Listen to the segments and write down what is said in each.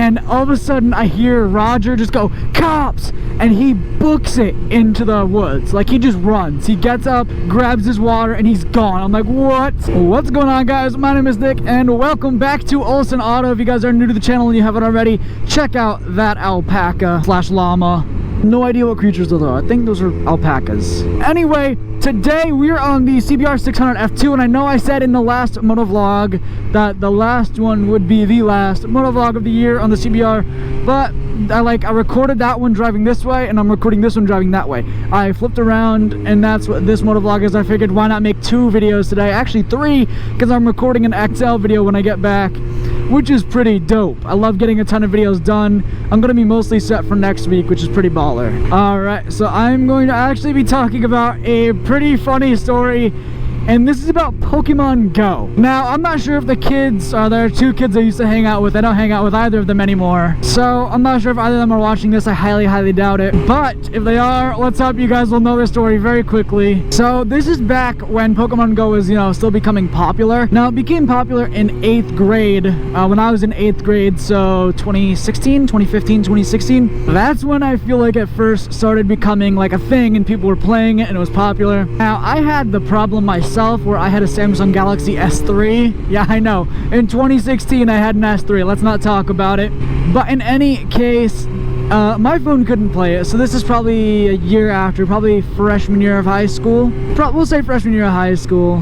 and all of a sudden I hear Roger just go, "Cops!" and he books it into the woods. Like, he just runs. He gets up, grabs his water, and he's gone. I'm like, what? What's going on, guys? My name is Nick, and welcome back to Olsen Auto. If you guys are new to the channel and you haven't already, check out that alpaca slash llama. No idea what creatures those are. I think those are alpacas. Anyway, today we're on the CBR600f2, and I know I said in the last motovlog that the last one would be the last motovlog of the year on the CBR, but I recorded that one driving this way, and I'm recording this one driving that way. I flipped around, and that's what this motovlog is. I figured, why not make 2 videos today? Actually 3, because I'm recording an XL video when I get back, which is pretty dope. I love getting a ton of videos done. I'm gonna be mostly set for next week, which is pretty baller. Alright, so I'm going to actually be talking about a pretty funny story, and this is about Pokemon Go. Now, I'm not sure if the kids, there are 2 kids I used to hang out with. I don't hang out with either of them anymore. So, I'm not sure if either of them are watching this. I highly doubt it. But, if they are, what's up? You guys will know this story very quickly. So, this is back when Pokemon Go was, still becoming popular. Now, it became popular in 8th grade, when I was in 8th grade, so 2016, 2015, 2016. That's when I feel like it first started becoming like a thing, and people were playing it, and it was popular. Now, I had the problem myself where I had a Samsung Galaxy S3. Yeah, I know. In 2016, I had an S3. Let's not talk about it. But in any case, my phone couldn't play it, so this is probably a year after, probably freshman year of high school. We'll say freshman year of high school.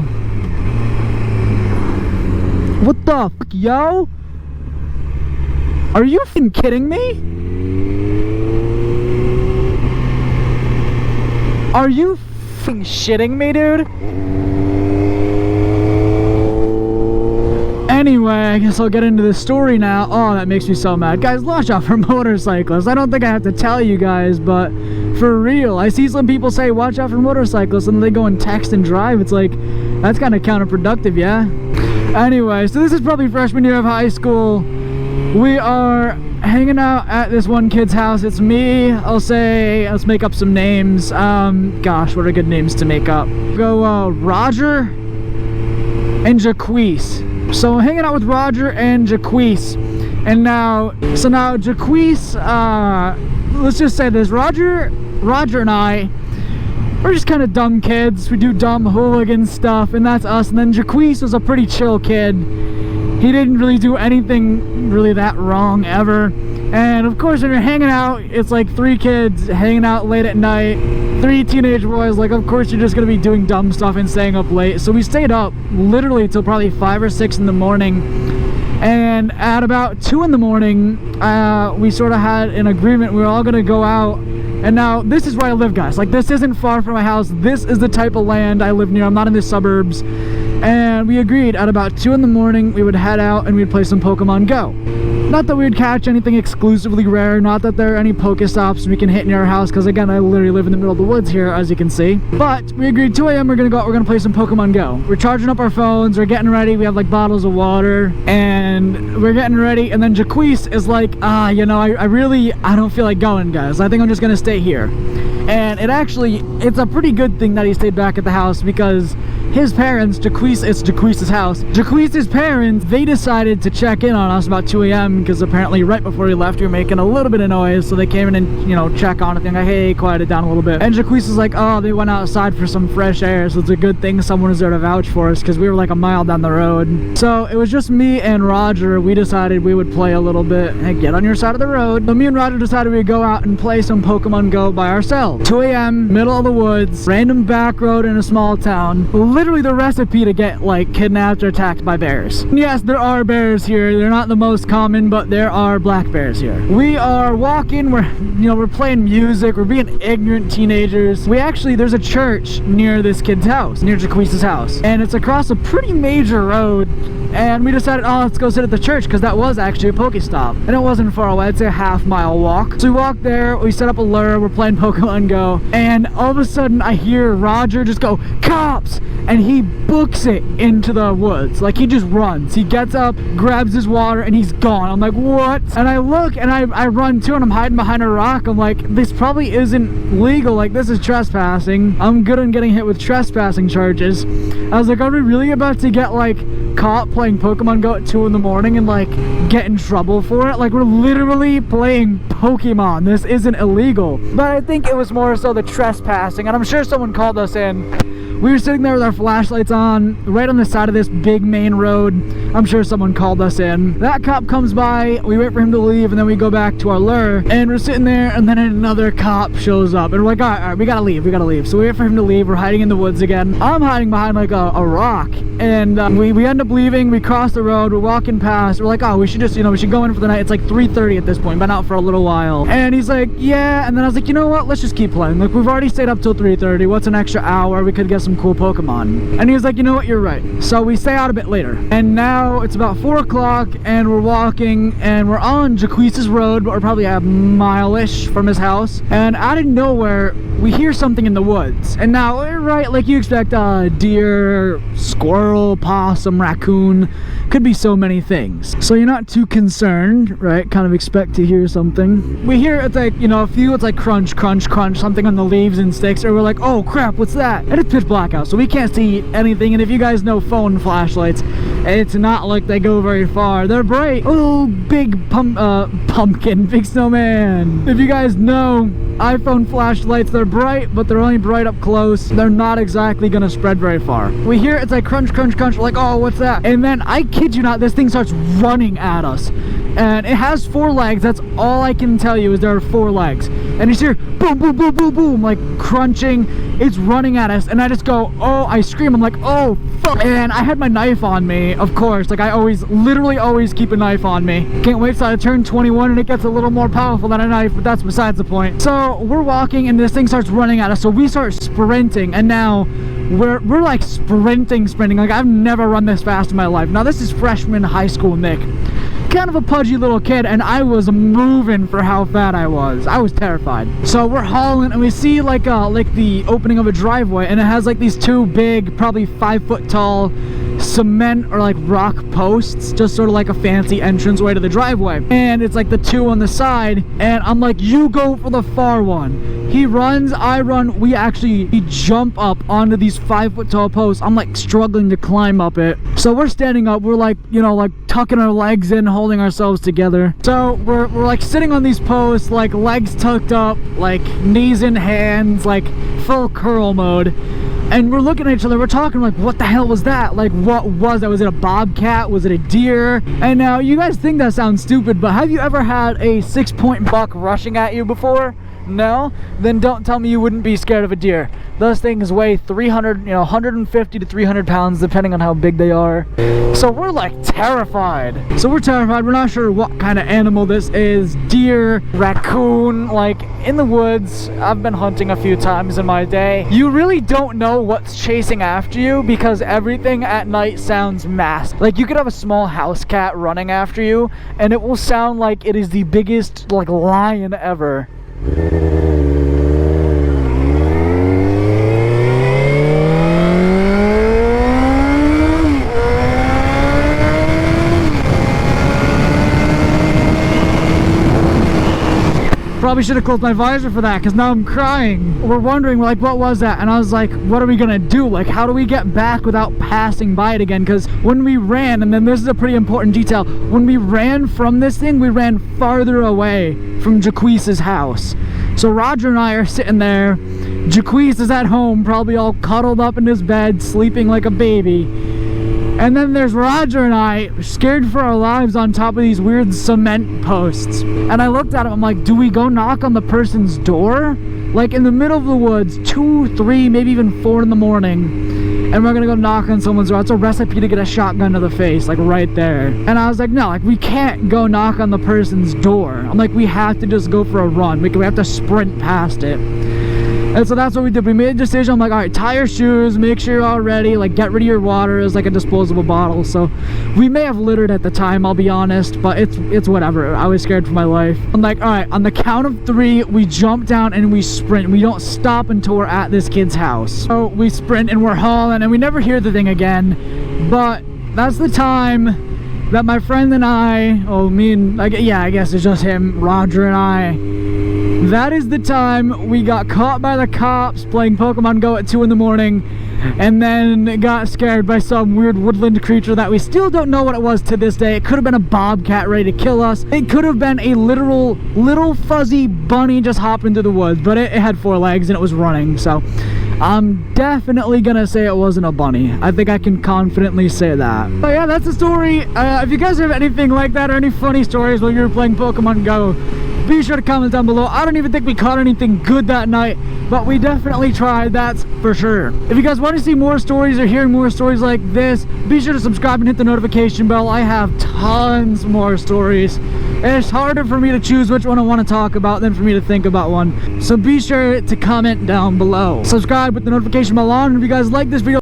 What the fuck, yo? Are you f***ing kidding me? Are you f***ing shitting me, dude? Anyway, I guess I'll get into the story now. Oh, that makes me so mad. Guys, watch out for motorcyclists. I don't think I have to tell you guys, but for real, I see some people say, watch out for motorcyclists, and they go and text and drive. It's like, that's kind of counterproductive, yeah? Anyway, so this is probably freshman year of high school. We are hanging out at this one kid's house. It's me. I'll say, let's make up some names. Gosh, what are good names to make up? Go, Roger and Jaquise. So hanging out with Roger and Jaquise. And now Jaquise, let's just say this, Roger and I, we're just kind of dumb kids. We do dumb hooligan stuff, and that's us. And then Jaquise was a pretty chill kid. He didn't really do anything really that wrong ever. And of course, when you're hanging out, it's like 3 kids hanging out late at night, 3 teenage boys. Like, of course you're just gonna be doing dumb stuff and staying up late. So we stayed up literally till probably 5 or 6 in the morning. And at about 2 in the morning, we sort of had an agreement. We were all gonna go out. And now, this is where I live, guys. Like, this isn't far from my house. This is the type of land I live near. I'm not in the suburbs. And we agreed at about 2 in the morning, we would head out and we'd play some Pokemon Go. Not that we would catch anything exclusively rare, not that there are any Pokestops we can hit near our house, because again, I literally live in the middle of the woods here, as you can see. But we agreed 2 a.m. we're gonna go out, we're gonna play some Pokemon Go. We're charging up our phones, we're getting ready, we have like bottles of water, and we're getting ready, and then Jaquise is like, I don't feel like going, guys. I think I'm just gonna stay here. And it's a pretty good thing that he stayed back at the house, because his parents, it's Jaquise's house. Jaquise's parents, they decided to check in on us about 2 a.m. because apparently right before we left, we were making a little bit of noise. So they came in and, check on it. They're like, hey, quiet it down a little bit. And Jaquise was like, oh, they went outside for some fresh air. So it's a good thing someone was there to vouch for us, because we were like a mile down the road. So it was just me and Roger. We decided we would play a little bit. Hey, get on your side of the road. So me and Roger decided we'd go out and play some Pokemon Go by ourselves. 2 a.m., middle of the woods, random back road in a small town. Literally the recipe to get like kidnapped or attacked by bears. And yes, there are bears here. They're not the most common, but there are black bears here. We are walking, we're playing music, we're being ignorant teenagers. There's a church near this kid's house, near Jaquise's house, and it's across a pretty major road. And we decided, oh, let's go sit at the church, because that was actually a Pokestop. And it wasn't far away, I'd say a half-mile walk. So we walked there, we set up a lure, we're playing Pokemon Go, and all of a sudden I hear Roger just go, "Cops!" and he books it into the woods. Like, he just runs. He gets up, grabs his water, and he's gone. I'm like, what? And I look, and I run too, and I'm hiding behind a rock. I'm like, this probably isn't legal. Like, this is trespassing. I'm good on getting hit with trespassing charges. I was like, are we really about to get, like, caught playing Pokemon Go at 2 in the morning and like get in trouble for it. Like, we're literally playing Pokemon. This isn't illegal. But I think it was more so the trespassing, and I'm sure someone called us in. We were sitting there with our flashlights on, right on the side of this big main road. I'm sure someone called us in. That cop comes by, we wait for him to leave, and then we go back to our lure. And we're sitting there, and then another cop shows up. And we're like, all right, we gotta leave, So we wait for him to leave. We're hiding in the woods again. I'm hiding behind like a rock. And we end up leaving. We cross the road. We're walking past. We're like, oh, we should just, we should go in for the night. It's like 3:30 at this point. Been out for a little while. And he's like, yeah. And then I was like, you know what? Let's just keep playing. Like, we've already stayed up till 3:30. What's an extra hour? We could get some cool Pokemon. And he was like, you know what, you're right. So we stay out a bit later, and now it's about 4 o'clock, and we're walking, and we're on Jaquiz's road, but we're probably a mile-ish from his house, and out of nowhere we hear something in the woods. And now, right, like you expect, deer, squirrel, possum, raccoon, could be so many things, so you're not too concerned, right? Kind of expect to hear something. We hear, it's like, a few, it's like crunch, crunch, crunch, something on the leaves and sticks, or we're like, oh crap, what's that? And it's pitch black out, so we can't see anything. And if you guys know phone flashlights, it's not like they go very far. They're bright. Oh, big pumpkin, big snowman. If you guys know iPhone flashlights, they're bright, but they're only bright up close. They're not exactly gonna spread very far. We hear it's like crunch, crunch, crunch. We're like, oh, what's that? And then, I kid you not, this thing starts running at us. And it has 4 legs. That's all I can tell you, is there are 4 legs. And you hear boom, boom, boom, boom, boom, like crunching. It's running at us, and I just go, oh, I scream. I'm like, oh, fuck. And I had my knife on me, of course. Like, I literally always keep a knife on me. Can't wait till I turn 21 and it gets a little more powerful than a knife, but that's besides the point. So we're walking, and this thing starts running at us, so we start sprinting, and now we're like sprinting. Like, I've never run this fast in my life. Now, this is freshman high school Nick. Kind of a pudgy little kid, and I was moving for how fat I was. I was terrified. So we're hauling, and we see like the opening of a driveway, and it has like these 2 big, probably 5-foot tall cement or like rock posts, just sort of like a fancy entranceway to the driveway. And it's like the 2 on the side, and I'm like, you go for the far one. He runs, I run. We jump up onto these 5-foot tall posts. I'm like struggling to climb up it. So we're standing up. We're like, like tucking our legs in, holding ourselves together. So we're like sitting on these posts, like legs tucked up, like knees in hands, like full curl mode. And we're looking at each other, we're talking like, what the hell was that? Like, what was that? Was it a bobcat? Was it a deer? And now, you guys think that sounds stupid, but have you ever had a 6-point buck rushing at you before? No? Then don't tell me you wouldn't be scared of a deer. Those things weigh 150 to 300 pounds, depending on how big they are. So we're like terrified. We're not sure what kind of animal this is. Deer, raccoon, like in the woods. I've been hunting a few times in my day. You really don't know what's chasing after you, because everything at night sounds masked. Like, you could have a small house cat running after you, and it will sound like it is the biggest, like, lion ever. Probably should have closed my visor for that, because now I'm crying. We're wondering, like, what was that? And I was like, what are we gonna do? Like, how do we get back without passing by it again? Because when we ran, and then this is a pretty important detail, when we ran from this thing, we ran farther away from Jaquiz's house. So Roger and I are sitting there. Jaquiz is at home, probably all cuddled up in his bed, sleeping like a baby. And then there's Roger and I, scared for our lives, on top of these weird cement posts. And I looked at him, I'm like, do we go knock on the person's door? Like, in the middle of the woods, 2, 3, maybe even 4 in the morning. And we're gonna go knock on someone's door. It's a recipe to get a shotgun to the face, like right there. And I was like, no, like, we can't go knock on the person's door. I'm like, we have to just go for a run. We have to sprint past it. And so that's what we did. We made a decision. I'm like, all right, tie your shoes, make sure you're all ready, like, get rid of your water. It's like a disposable bottle. So we may have littered at the time, I'll be honest, but it's whatever. I was scared for my life. I'm like, all right, on the count of 3, we jump down and we sprint. We don't stop until we're at this kid's house. So we sprint and we're hauling, and we never hear the thing again. But that's the time that my friend and I, I guess it's just him, Roger and I, that is the time we got caught by the cops playing Pokemon Go at 2 in the morning, and then got scared by some weird woodland creature that we still don't know what it was to this day. It could have been a bobcat ready to kill us. It could have been a literal little fuzzy bunny just hopping through the woods, but it had 4 legs and it was running. So I'm definitely gonna say it wasn't a bunny. I think I can confidently say that. But yeah, that's the story. If you guys have anything like that or any funny stories while you're playing Pokemon Go, be sure to comment down below. I don't even think we caught anything good that night, but we definitely tried, that's for sure. If you guys want to see more stories or hear more stories like this, be sure to subscribe and hit the notification bell. I have tons more stories. It's harder for me to choose which one I want to talk about than for me to think about one. So be sure to comment down below. Subscribe with the notification bell on. And if you guys like this video,